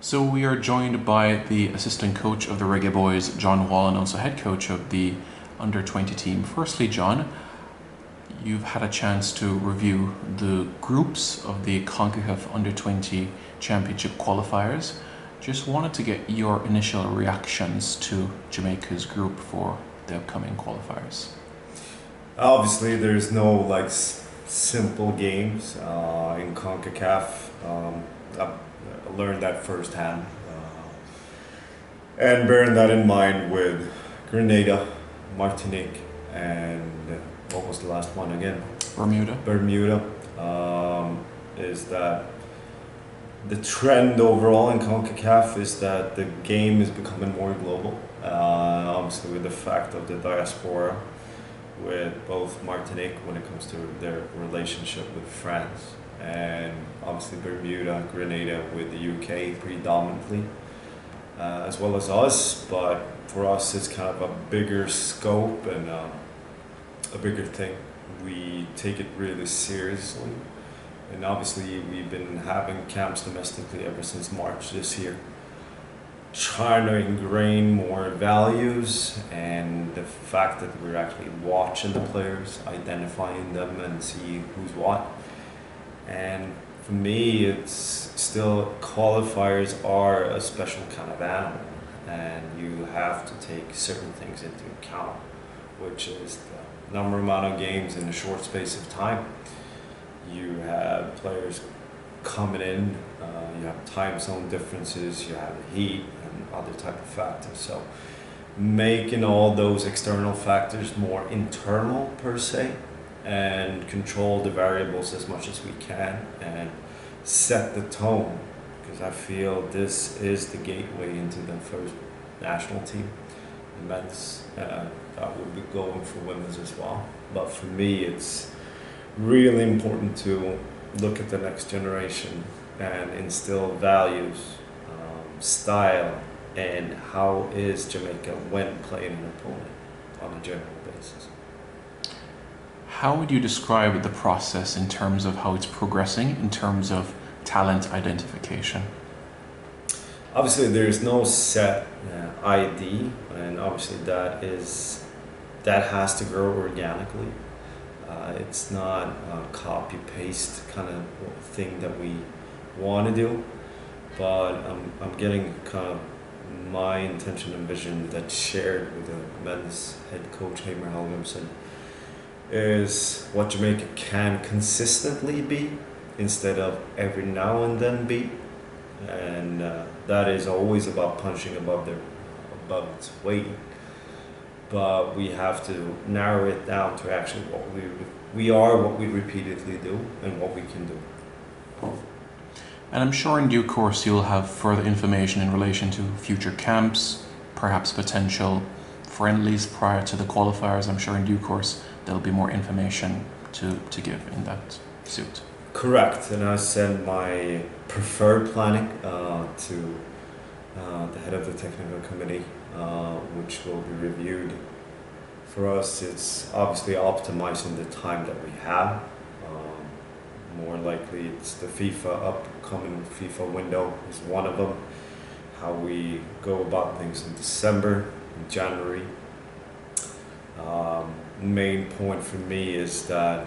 So we are joined by the assistant coach of the Reggae Boyz, John Wall, and also head coach of the under-20 team. Firstly, John, you've had a chance to review the groups of the CONCACAF under-20 championship qualifiers. Just wanted to get your initial reactions to Jamaica's group for the upcoming qualifiers. Obviously, there's no simple games in CONCACAF. I learned that firsthand, and bearing that in mind with Grenada, Martinique, and what was the last one again? Bermuda, is that the trend overall in CONCACAF is that the game is becoming more global. Obviously, with the fact of the diaspora, with both Martinique when it comes to their relationship with France, and obviously Bermuda, Grenada with the UK predominantly, as well as us. But for us, it's kind of a bigger scope and a bigger thing. We take it really seriously, and obviously we've been having camps domestically ever since March this year, trying to ingrain more values and the fact that we're actually watching the players, identifying them and see who's what. And for me, it's still qualifiers are a special kind of animal, and you have to take certain things into account, which is the amount of games in a short space of time. You have players coming in, you have time zone differences, you have heat and other type of factors. So making all those external factors more internal per se, and control the variables as much as we can and set the tone, because I feel this is the gateway into the first national team, the men's. That would be going for women's as well. But for me, it's really important to look at the next generation and instill values, style, and how is Jamaica when playing an opponent on a general basis. How would you describe the process in terms of how it's progressing, in terms of talent identification? Obviously, there's no set ID, and obviously that has to grow organically. It's not a copy-paste kind of thing that we want to do, but I'm getting kind of my intention and vision that's shared with the men's head coach, Hamer Helgamson, is what Jamaica can consistently be instead of every now and then be, and that is always about punching above its weight. But we have to narrow it down to actually what we are, what we repeatedly do, and what we can do. And I'm sure in due course you'll have further information in relation to future camps, perhaps potential friendlies prior to the qualifiers. I'm sure in due course there'll be more information to give in that suit. Correct, and I send my preferred planning to the head of the technical committee, which will be reviewed. For us, it's obviously optimizing the time that we have. More likely, it's the upcoming FIFA window is one of them. How we go about things in December, in January. Main point for me is that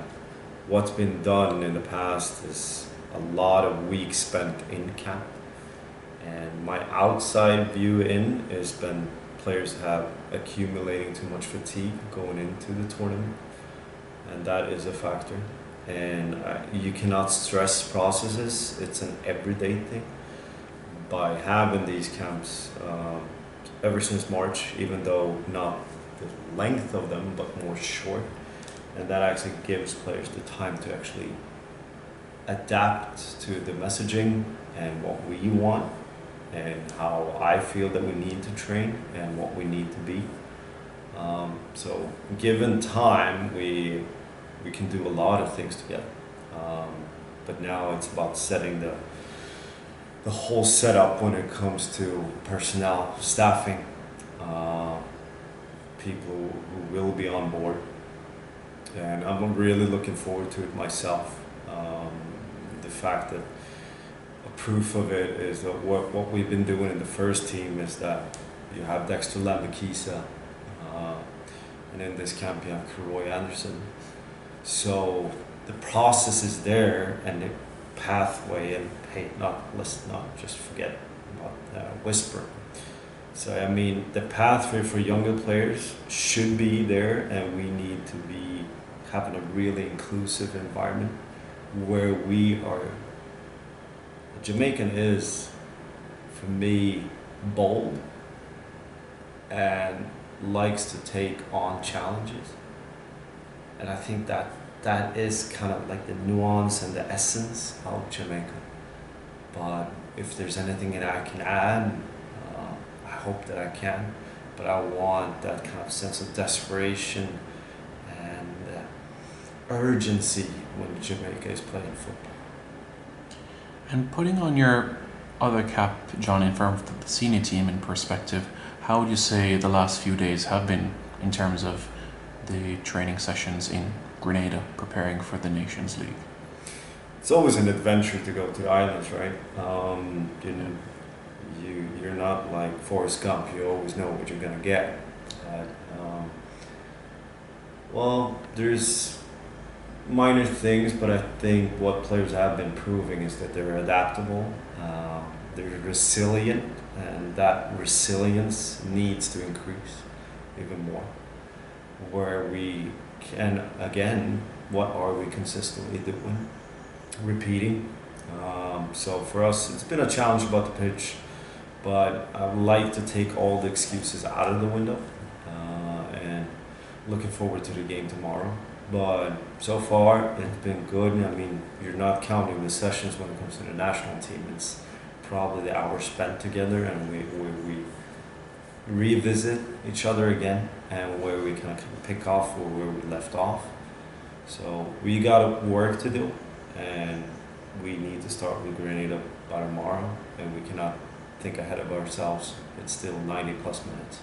what's been done in the past is a lot of weeks spent in camp, and my outside view in has been players have accumulating too much fatigue going into the tournament, and that is a factor. And you cannot stress processes, it's an everyday thing. By having these camps ever since March, even though not the length of them, but more short, and that actually gives players the time to actually adapt to the messaging and what we want and how I feel that we need to train and what we need to be. So given time, we can do a lot of things together. But now it's about setting the whole setup when it comes to personnel, staffing, people who will be on board. And I'm really looking forward to it myself. The fact that proof of it is that what we've been doing in the first team is that you have Dexter Lambakisa, and in this camp you have Roy Anderson. So the process is there, and the pathway, and hey, let's not just forget about Whisper. So I mean, the pathway for younger players should be there, and we need to be having a really inclusive environment where we are. Jamaican is, for me, bold and likes to take on challenges, and I think that is kind of like the nuance and the essence of Jamaica. But if there's anything that I can add, I hope that I can. But I want that kind of sense of desperation and urgency when Jamaica is playing football. And putting on your other cap, John, in front of the senior team in perspective, how would you say the last few days have been in terms of the training sessions in Grenada preparing for the Nations League? It's always an adventure to go to the islands, right? You're not like Forrest Gump. You always know what you're gonna get. Well, there's minor things, but I think what players have been proving is that they're adaptable, they're resilient, and that resilience needs to increase even more. Where we can, again, what are we consistently doing? Repeating. So for us, it's been a challenge about the pitch, but I would like to take all the excuses out of the window, and looking forward to the game tomorrow. But so far, it's been good. I mean, you're not counting the sessions when it comes to the national team. It's probably the hours spent together, and we revisit each other again, and where we kind of pick off where we left off. So we got work to do, and we need to start with Grenada by tomorrow, and we cannot think ahead of ourselves. It's still 90 plus minutes.